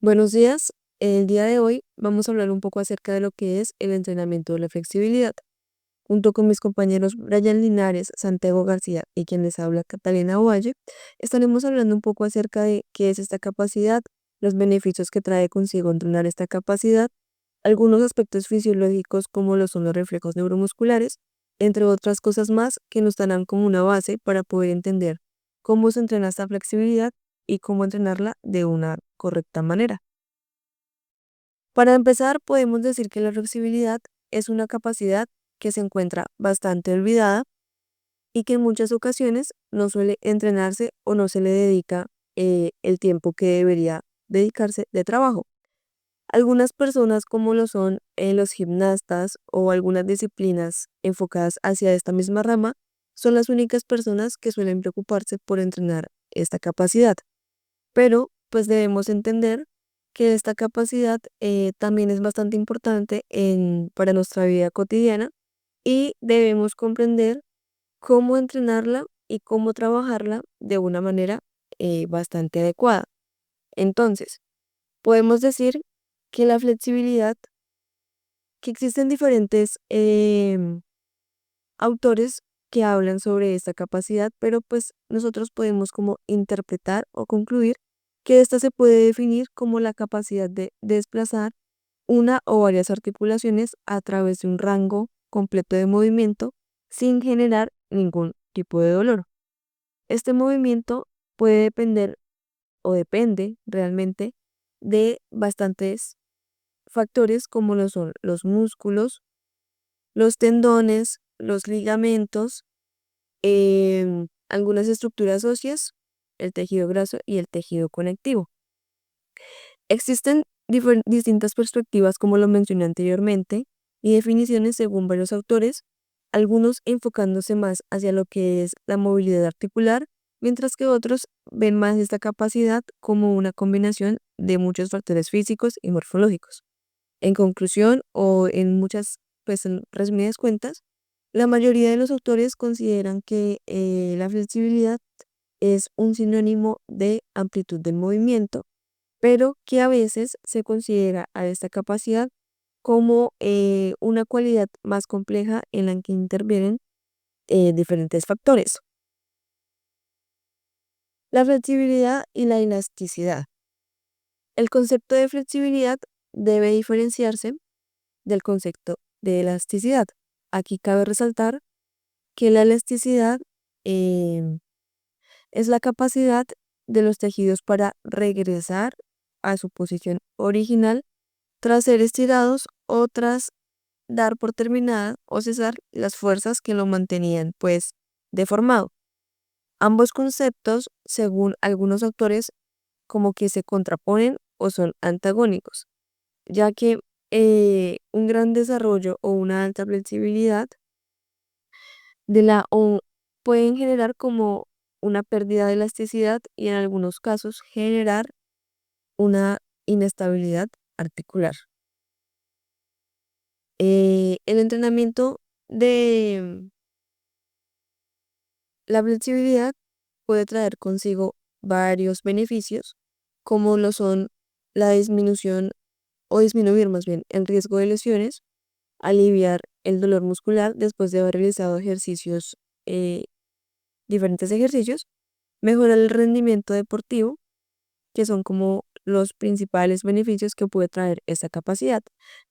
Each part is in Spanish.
Buenos días. El día de hoy vamos a hablar un poco acerca de lo que es el entrenamiento de la flexibilidad. Junto con mis compañeros Brian Linares, Santiago García y quien les habla Catalina Ovalle, estaremos hablando un poco acerca de qué es esta capacidad, los beneficios que trae consigo entrenar esta capacidad, algunos aspectos fisiológicos como lo son los reflejos neuromusculares, entre otras cosas más que nos darán como una base para poder entender cómo se entrena esta flexibilidad y cómo entrenarla de una correcta manera. Para empezar, podemos decir que la flexibilidad es una capacidad que se encuentra bastante olvidada y que en muchas ocasiones no suele entrenarse o no se le dedica el tiempo que debería dedicarse de trabajo. Algunas personas, como lo son los gimnastas o algunas disciplinas enfocadas hacia esta misma rama, son las únicas personas que suelen preocuparse por entrenar esta capacidad. Pero pues debemos entender que esta capacidad también es bastante importante para nuestra vida cotidiana y debemos comprender cómo entrenarla y cómo trabajarla de una manera bastante adecuada. Entonces, podemos decir que la flexibilidad, que existen diferentes autores que hablan sobre esta capacidad, pero pues nosotros podemos como interpretar o concluir que esta se puede definir como la capacidad de desplazar una o varias articulaciones a través de un rango completo de movimiento sin generar ningún tipo de dolor. Este movimiento puede depender o depende realmente de bastantes factores como lo son los músculos, los tendones, los ligamentos, algunas estructuras óseas, el tejido graso y el tejido conectivo. Existen distintas perspectivas, como lo mencioné anteriormente, y definiciones según varios autores, algunos enfocándose más hacia lo que es la movilidad articular, mientras que otros ven más esta capacidad como una combinación de muchos factores físicos y morfológicos. En conclusión, o en muchas, pues en resumidas cuentas, la mayoría de los autores consideran que la flexibilidad es un sinónimo de amplitud del movimiento, pero que a veces se considera a esta capacidad como una cualidad más compleja en la que intervienen diferentes factores. La flexibilidad y la elasticidad. El concepto de flexibilidad debe diferenciarse del concepto de elasticidad. Aquí cabe resaltar que la elasticidad em, es la capacidad de los tejidos para regresar a su posición original tras ser estirados o tras dar por terminada o cesar las fuerzas que lo mantenían pues deformado. Ambos conceptos, según algunos autores, como que se contraponen o son antagónicos, ya que un gran desarrollo o una alta flexibilidad o pueden generar como una pérdida de elasticidad y en algunos casos generar una inestabilidad articular. El entrenamiento de la flexibilidad puede traer consigo varios beneficios, como lo son la disminución o disminuir más bien el riesgo de lesiones, aliviar el dolor muscular después de haber realizado eh, diferentes ejercicios, mejorar el rendimiento deportivo, que son como los principales beneficios que puede traer esta capacidad.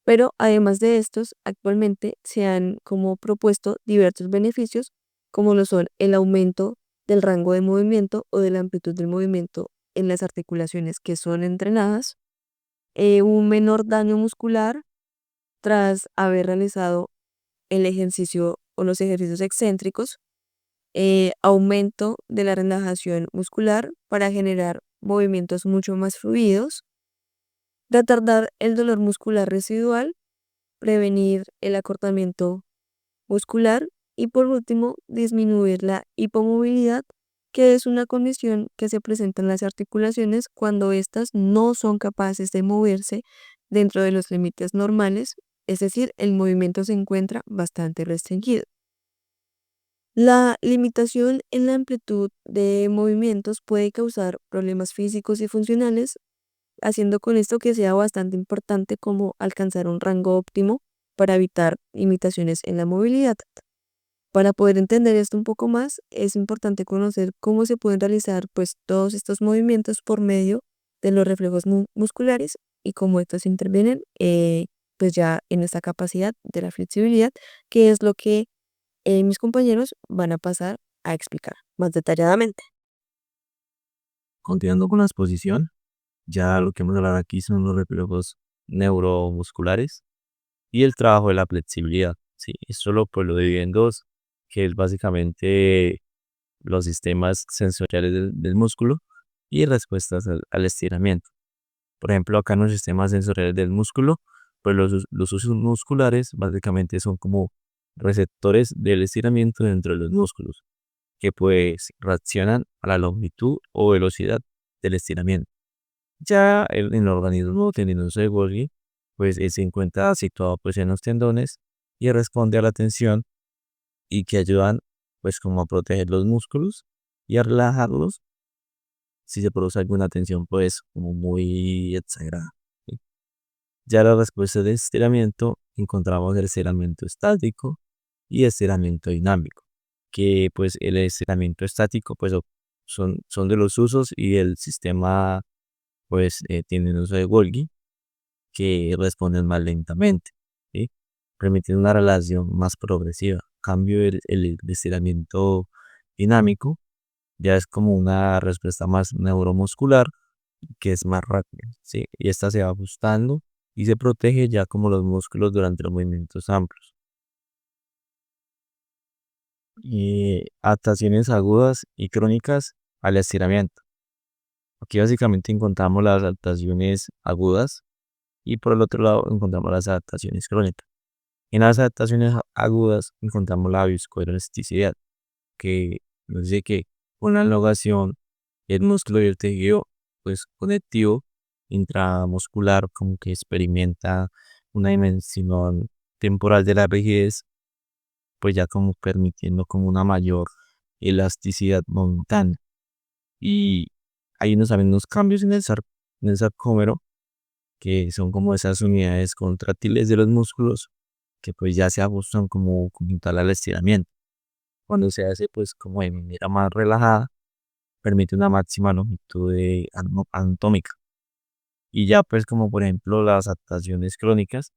Pero además de estos, actualmente se han como propuesto diversos beneficios, como lo son el aumento del rango de movimiento o de la amplitud del movimiento en las articulaciones que son entrenadas, un menor daño muscular tras haber realizado el ejercicio o los ejercicios excéntricos, aumento de la relajación muscular para generar movimientos mucho más fluidos, retardar el dolor muscular residual, prevenir el acortamiento muscular y por último disminuir la hipomovilidad, que es una condición que se presenta en las articulaciones cuando éstas no son capaces de moverse dentro de los límites normales, es decir, el movimiento se encuentra bastante restringido. La limitación en la amplitud de movimientos puede causar problemas físicos y funcionales, haciendo con esto que sea bastante importante como alcanzar un rango óptimo para evitar limitaciones en la movilidad. Para poder entender esto un poco más, es importante conocer cómo se pueden realizar pues todos estos movimientos por medio de los reflejos musculares y cómo estos intervienen pues ya en esta capacidad de la flexibilidad, que es lo que mis compañeros van a pasar a explicar más detalladamente. Continuando con la exposición, ya lo que hemos hablado aquí son los reflejos neuromusculares y el trabajo de la flexibilidad. Sí, esto lo divide en dos, que es básicamente los sistemas sensoriales del músculo y respuestas al estiramiento. Por ejemplo, acá en los sistemas sensoriales del músculo, pues los usos musculares básicamente son como receptores del estiramiento dentro de los músculos, que pues reaccionan a la longitud o velocidad del estiramiento. Ya en el organismo tendinoso de Golgi, pues se encuentra situado pues en los tendones y responde a la tensión y que ayudan pues como a proteger los músculos y a relajarlos si se produce alguna tensión pues como muy exagerada. ¿Sí? Ya la respuesta de estiramiento encontramos el estiramiento estático y estiramiento dinámico, que pues el estiramiento estático pues son de los usos y el sistema pues tienen uso de Golgi que responden más lentamente, ¿sí? Permitiendo una relación más progresiva. Cambio el estiramiento dinámico ya es como una respuesta más neuromuscular que es más rápida, ¿sí? Y esta se va ajustando y se protege ya como los músculos durante los movimientos amplios. Y adaptaciones agudas y crónicas al estiramiento. Aquí básicamente encontramos las adaptaciones agudas y por el otro lado encontramos las adaptaciones crónicas. En las adaptaciones agudas encontramos la viscoelasticidad, que nos dice que con la elongación el músculo y el tejido pues conectivo intramuscular como que experimenta una dimensión temporal de la rigidez, pues ya como permitiendo como una mayor elasticidad momentánea. Y hay unos cambios en el sarcómero, que son como esas unidades contráctiles de los músculos que pues ya se ajustan como tal al estiramiento. Cuando se hace pues como de manera más relajada, permite una máxima longitud anatómica. Y ya pues como por ejemplo las adaptaciones crónicas,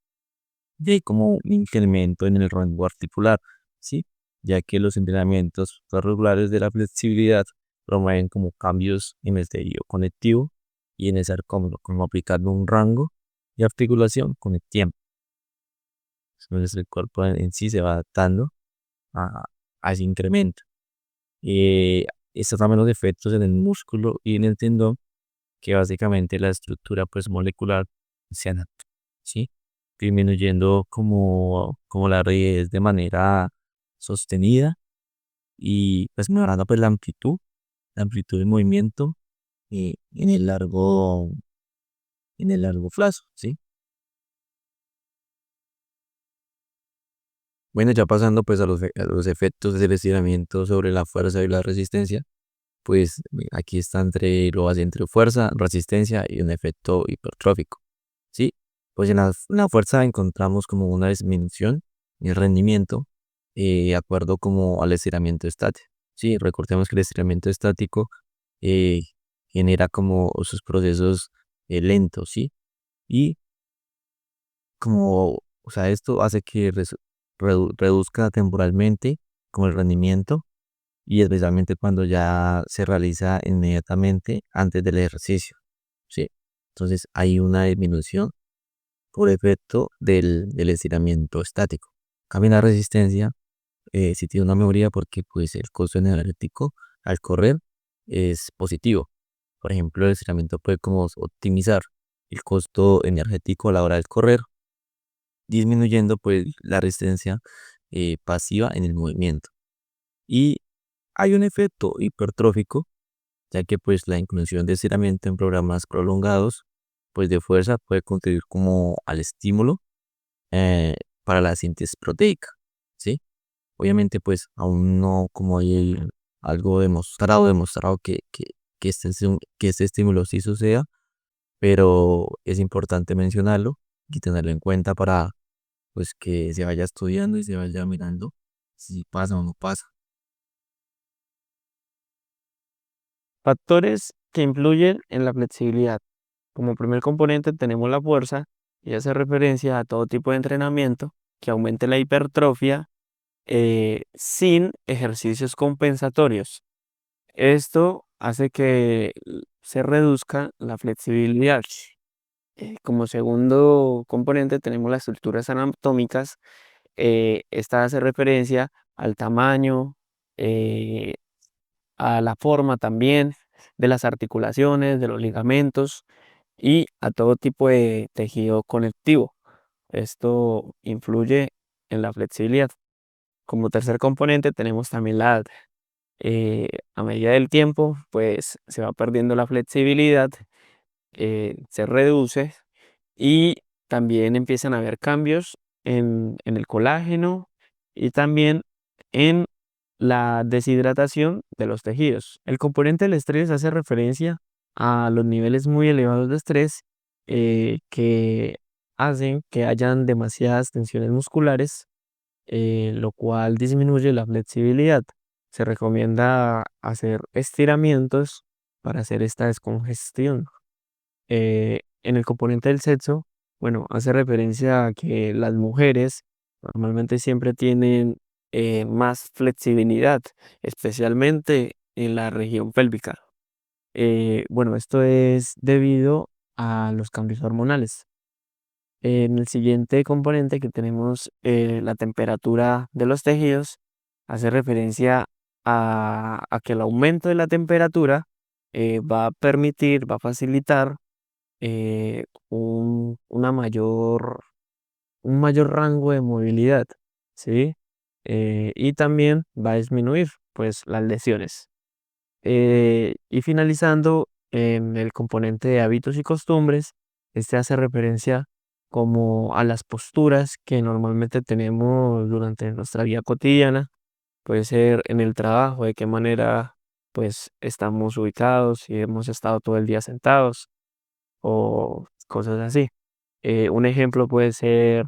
y hay como un incremento en el rango articular, ¿sí? Ya que los entrenamientos regulares de la flexibilidad promueven como cambios en el tejido conectivo y en el sarcómero, como aplicando un rango de articulación con el tiempo. Entonces el cuerpo en sí se va adaptando a, a ese incremento. Está también los efectos en el músculo y en el tendón, que básicamente la estructura pues molecular se adapta, ¿sí? Disminuyendo como la rigidez de manera sostenida y pues mejorando pues la amplitud de movimiento en en el largo plazo, ¿sí? Bueno, ya pasando pues a a los efectos del estiramiento sobre la fuerza y la resistencia, pues aquí está lo base entre fuerza, resistencia y un efecto hipertrófico, ¿sí? Pues en la fuerza encontramos como una disminución en el rendimiento de acuerdo como al estiramiento estático, ¿sí? Recordemos que el estiramiento estático eh, genera como sus procesos lentos, ¿sí? Y o sea, esto hace que reduzca temporalmente como el rendimiento y especialmente cuando ya se realiza inmediatamente antes del ejercicio, ¿sí? Entonces hay una disminución por efecto del estiramiento estático. Cambia la resistencia, si tiene una mejoría porque pues el costo energético al correr es positivo. Por ejemplo, el estiramiento puede como optimizar el costo energético a la hora de correr, disminuyendo pues la resistencia pasiva en el movimiento. Y hay un efecto hipertrófico, ya que pues la inclusión de estiramiento en programas prolongados pues de fuerza puede contribuir como al estímulo eh, para la síntesis proteica, ¿sí? Obviamente pues aún no como hay algo demostrado que este estímulo sí suceda, pero es importante mencionarlo y tenerlo en cuenta para pues que se vaya estudiando y se vaya mirando si pasa o no pasa. Factores que influyen en la flexibilidad. Como primer componente tenemos la fuerza y hace referencia a todo tipo de entrenamiento que aumente la hipertrofia sin ejercicios compensatorios. Esto hace que se reduzca la flexibilidad. Como segundo componente tenemos las estructuras anatómicas. Esta hace referencia al tamaño, eh, a la forma también de las articulaciones, de los ligamentos y a todo tipo de tejido conectivo. Esto influye en la flexibilidad. Como tercer componente tenemos también la edad. A medida del tiempo, pues se va perdiendo la flexibilidad, se reduce y también empiezan a haber cambios en el colágeno y también en la deshidratación de los tejidos. El componente del estrés hace referencia a los niveles muy elevados de estrés que hacen que hayan demasiadas tensiones musculares, lo cual disminuye la flexibilidad. Se recomienda hacer estiramientos para hacer esta descongestión. En el componente del sexo, bueno, hace referencia a que las mujeres normalmente siempre tienen más flexibilidad, especialmente en la región pélvica. Bueno, esto es debido a los cambios hormonales. En el siguiente componente que tenemos la temperatura de los tejidos, hace referencia a que el aumento de la temperatura va a permitir, va a facilitar un mayor rango de movilidad, ¿sí? Y también va a disminuir, pues, las lesiones. Y finalizando en el componente de hábitos y costumbres, este hace referencia como a las posturas que normalmente tenemos durante nuestra vida cotidiana. Puede ser en el trabajo, de qué manera, pues, estamos ubicados, si hemos estado todo el día sentados o cosas así. Un ejemplo puede ser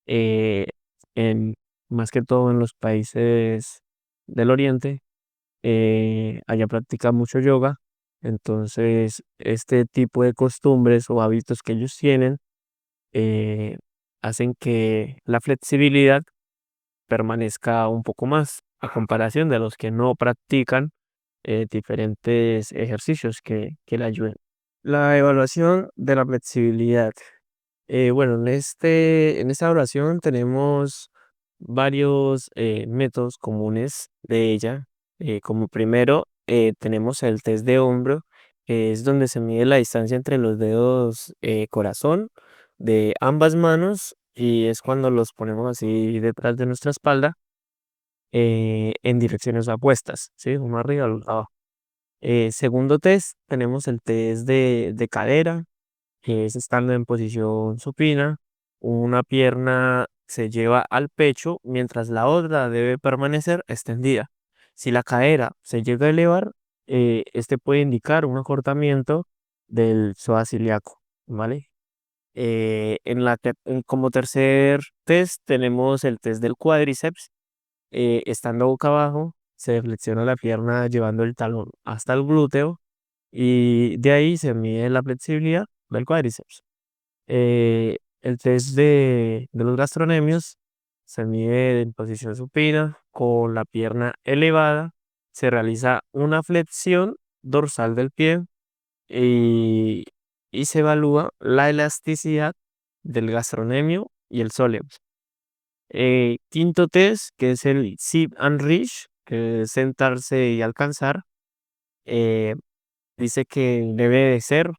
eh, en más que todo en los países del oriente, allá practican mucho yoga, entonces este tipo de costumbres o hábitos que ellos tienen eh, hacen que la flexibilidad permanezca un poco más a comparación de los que no practican diferentes ejercicios que le ayuden. La evaluación de la flexibilidad. Bueno, en esta evaluación tenemos varios métodos comunes de ella. Como primero, tenemos el test de hombro, que es donde se mide la distancia entre los dedos corazón de ambas manos y es cuando los ponemos así detrás de nuestra espalda en direcciones opuestas, ¿sí? Uno arriba, el otro abajo. Segundo test, tenemos el test de cadera, que es estando en posición supina. Una pierna se lleva al pecho mientras la otra debe permanecer extendida. Si la cadera se llega a elevar, este puede indicar un acortamiento del psoas ilíaco, ¿vale? Como tercer test tenemos el test del cuádriceps. Estando boca abajo, se flexiona la pierna llevando el talón hasta el glúteo y de ahí se mide la flexibilidad del cuádriceps. El test de los gastronemios se mide en posición supina con la pierna elevada. Se realiza una flexión dorsal del pie y, y se evalúa la elasticidad del gastronemio y el sóleo. Quinto test, que es el sit and reach, que es sentarse y alcanzar. eh, Dice que debe de ser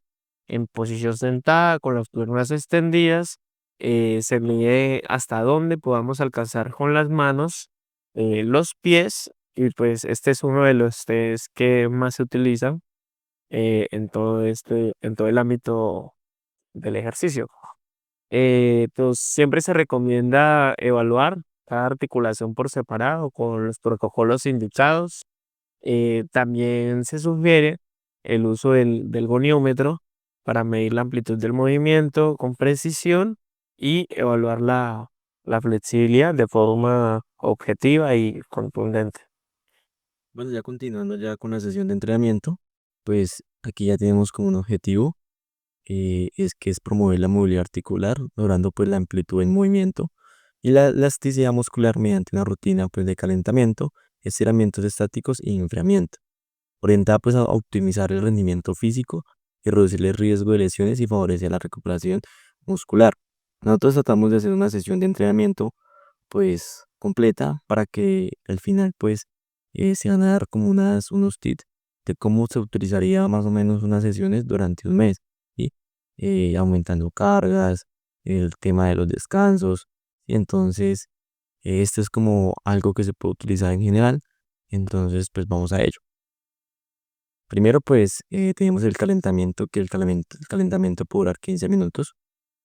en posición sentada, con las piernas extendidas. Se mide hasta dónde podamos alcanzar con las manos, los pies, y pues este es uno de los test que más se utilizan en todo el ámbito del ejercicio. Pues siempre se recomienda evaluar cada articulación por separado con los protocolos indicados. También se sugiere el uso del goniómetro para medir la amplitud del movimiento con precisión y evaluar la flexibilidad de forma objetiva y contundente. Bueno, ya continuando ya con la sesión de entrenamiento, pues aquí ya tenemos como un objetivo, es que es promover la movilidad articular, logrando pues la amplitud en movimiento y la elasticidad muscular mediante una rutina pues de calentamiento, estiramientos estáticos y enfriamiento, orientada pues a optimizar el rendimiento físico y reducir el riesgo de lesiones y favorecer la recuperación muscular. Nosotros tratamos de hacer una sesión de entrenamiento pues completa para que al final pues se van a dar como unos tips de cómo se utilizaría más o menos unas sesiones durante un mes, ¿sí? Aumentando cargas, el tema de los descansos, y entonces esto es como algo que se puede utilizar en general, entonces pues vamos a ello. Primero pues tenemos el calentamiento, que el calentamiento puede durar 15 minutos,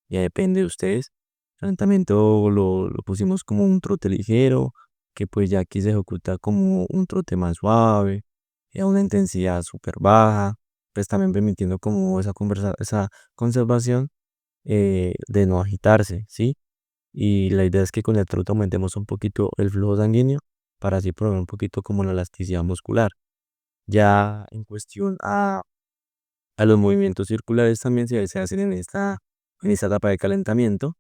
ya depende de ustedes. Calentamiento lo pusimos como un trote ligero, que pues ya aquí se ejecuta como un trote más suave, y a una intensidad súper baja, pues también permitiendo como esa conservación de no agitarse, ¿sí? Y la idea es que con el trote aumentemos un poquito el flujo sanguíneo para así promover un poquito como la elasticidad muscular. Ya en cuestión a los movimientos circulares también se hacen en esta etapa de calentamiento.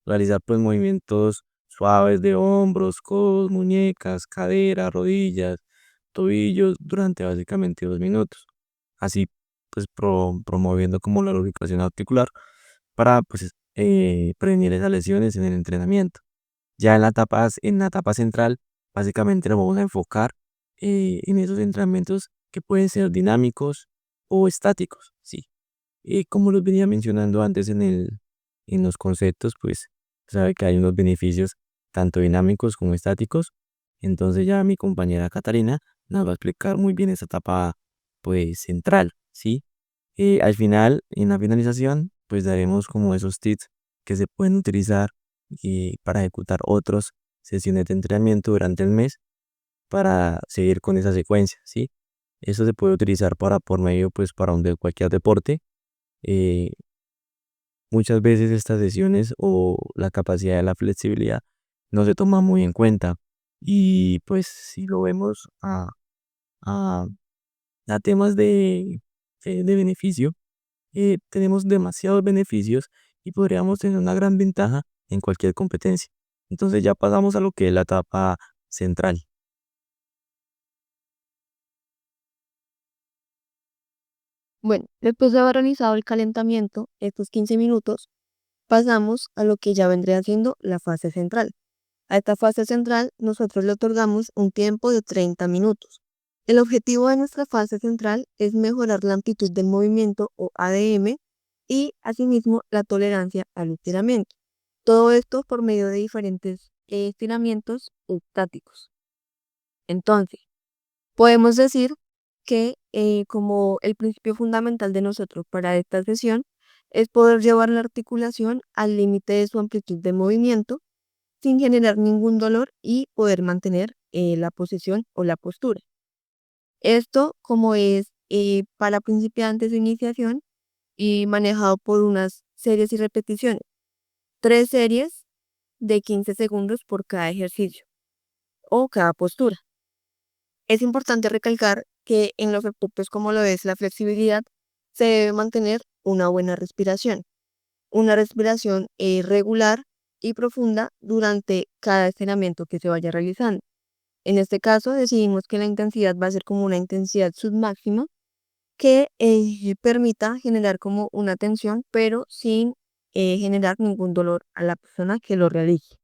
Realizar pues movimientos suaves de hombros, codos, muñecas, cadera, rodillas, tobillos durante básicamente 2 minutos. Así pues promoviendo como la lubricación articular para pues prevenir esas lesiones en el entrenamiento. Ya en la etapa central, básicamente nos vamos a enfocar en esos entrenamientos que pueden ser dinámicos o estáticos, ¿sí? Y como los venía mencionando antes en los conceptos, pues sabe que hay unos beneficios tanto dinámicos como estáticos. Entonces ya mi compañera Catalina nos va a explicar muy bien esa etapa pues central, ¿sí? Y al final, en la finalización, pues daremos como esos tips que se pueden utilizar para ejecutar otras sesiones de entrenamiento durante el mes para seguir con esa secuencia, ¿sí? Eso se puede utilizar para por medio pues para cualquier deporte. eh, Muchas veces estas sesiones o la capacidad de la flexibilidad no se toma muy en cuenta. Y pues si lo vemos a, a temas de beneficio, tenemos demasiados beneficios y podríamos tener una gran ventaja en cualquier competencia. Entonces ya pasamos a lo que es la etapa central. Bueno, después de haber realizado el calentamiento, estos 15 minutos, pasamos a lo que ya vendría siendo la fase central. A esta fase central nosotros le otorgamos un tiempo de 30 minutos. El objetivo de nuestra fase central es mejorar la amplitud del movimiento o ADM y asimismo la tolerancia al estiramiento. Todo esto por medio de diferentes estiramientos estáticos. Entonces, podemos decir que como el principio fundamental de nosotros para esta sesión es poder llevar la articulación al límite de su amplitud de movimiento sin generar ningún dolor y poder mantener la posición o la postura. Esto como es para principiantes de iniciación y manejado por unas series y repeticiones. 3 series de 15 segundos por cada ejercicio o cada postura. Es importante recalcar que en los deportes como lo es la flexibilidad, se debe mantener una buena respiración. Una respiración regular y profunda durante cada estiramiento que se vaya realizando. En este caso, decidimos que la intensidad va a ser como una intensidad submáxima que permita generar como una tensión, pero sin generar ningún dolor a la persona que lo realice.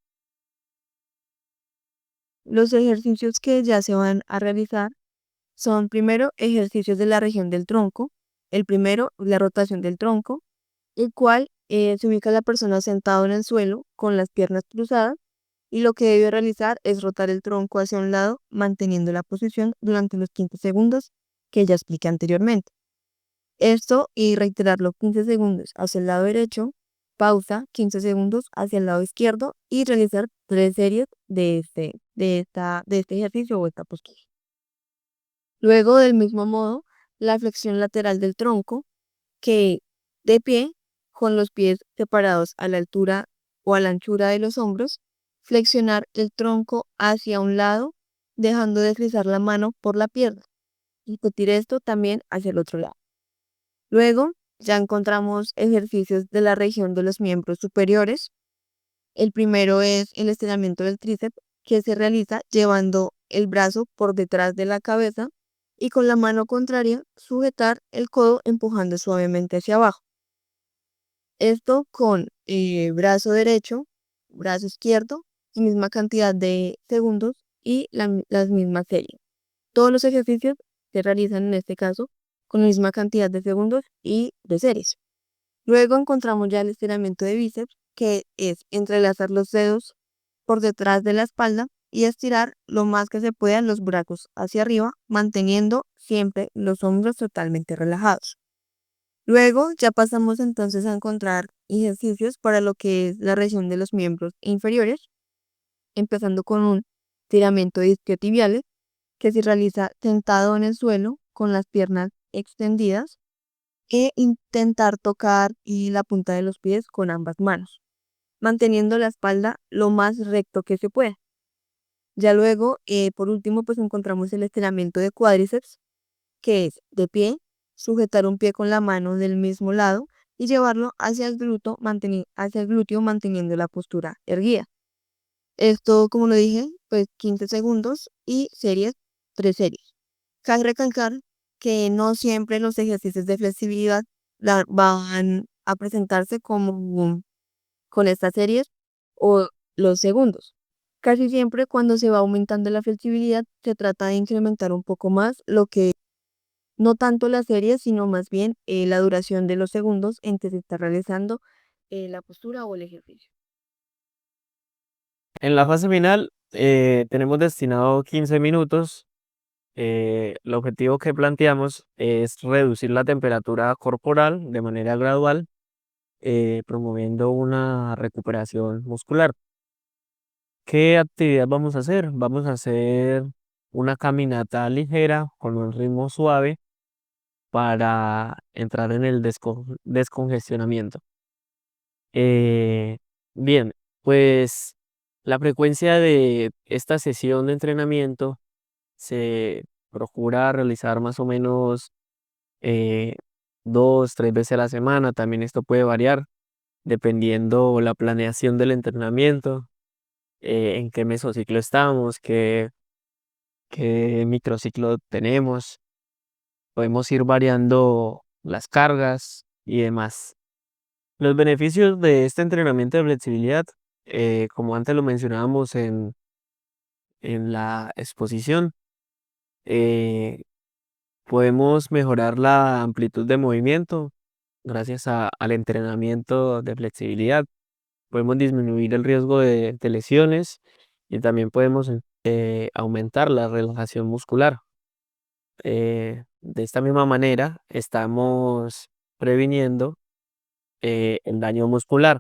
Los ejercicios que ya se van a realizar son primero ejercicios de la región del tronco. El primero, la rotación del tronco, el cual se ubica la persona sentado en el suelo con las piernas cruzadas y lo que debe realizar es rotar el tronco hacia un lado manteniendo la posición durante los 15 segundos que ya expliqué anteriormente. Esto y reiterarlo 15 segundos hacia el lado derecho, pausa 15 segundos hacia el lado izquierdo y realizar 3 series de este ejercicio o esta postura. Luego, del mismo modo, la flexión lateral del tronco, que De pie, con los pies separados a la altura o a la anchura de los hombros, flexionar el tronco hacia un lado, dejando deslizar la mano por la pierna. Y repetir esto también hacia el otro lado. Luego, ya encontramos ejercicios de la región de los miembros superiores. El primero es el estiramiento del tríceps, que se realiza llevando el brazo por detrás de la cabeza y con la mano contraria sujetar el codo empujando suavemente hacia abajo. Esto con brazo derecho, brazo izquierdo y misma cantidad de segundos y las mismas series. Todos los ejercicios se realizan en este caso con la misma cantidad de segundos y de series. Luego encontramos ya el estiramiento de bíceps, que es entrelazar los dedos por detrás de la espalda y estirar lo más que se pueda los brazos hacia arriba, manteniendo siempre los hombros totalmente relajados. Luego ya pasamos entonces a encontrar ejercicios para lo que es la región de los miembros inferiores, empezando con un estiramiento de isquiotibiales que se realiza sentado en el suelo con las piernas extendidas e intentar tocar la punta de los pies con ambas manos, manteniendo la espalda lo más recto que se pueda. Ya luego, por último, pues encontramos el estiramiento de cuádriceps, que es de pie, sujetar un pie con la mano del mismo lado y llevarlo hacia el glúteo manteniendo la postura erguida. Esto, como lo dije, pues 15 segundos y series, 3 series. Cabe recalcar que no siempre los ejercicios de flexibilidad van a presentarse como con estas series o los segundos. Casi siempre cuando se va aumentando la flexibilidad se trata de incrementar un poco más lo que no tanto la serie, sino más bien la duración de los segundos en que se está realizando la postura o el ejercicio. En la fase final tenemos destinado 15 minutos. El objetivo que planteamos es reducir la temperatura corporal de manera gradual, promoviendo una recuperación muscular. ¿Qué actividad vamos a hacer? Vamos a hacer una caminata ligera con un ritmo suave para entrar en el descongestionamiento. Eh, Bien, pues la frecuencia de esta sesión de entrenamiento se procura realizar más o menos 2, 3 veces a la semana. También esto puede variar dependiendo la planeación del entrenamiento, en qué mesociclo estamos, qué microciclo tenemos. Podemos ir variando las cargas y demás. Los beneficios de este entrenamiento de flexibilidad, como antes lo mencionábamos en la exposición, eh, podemos mejorar la amplitud de movimiento gracias al entrenamiento de flexibilidad. Podemos disminuir el riesgo de lesiones y también podemos aumentar la relajación muscular. De esta misma manera estamos previniendo el daño muscular.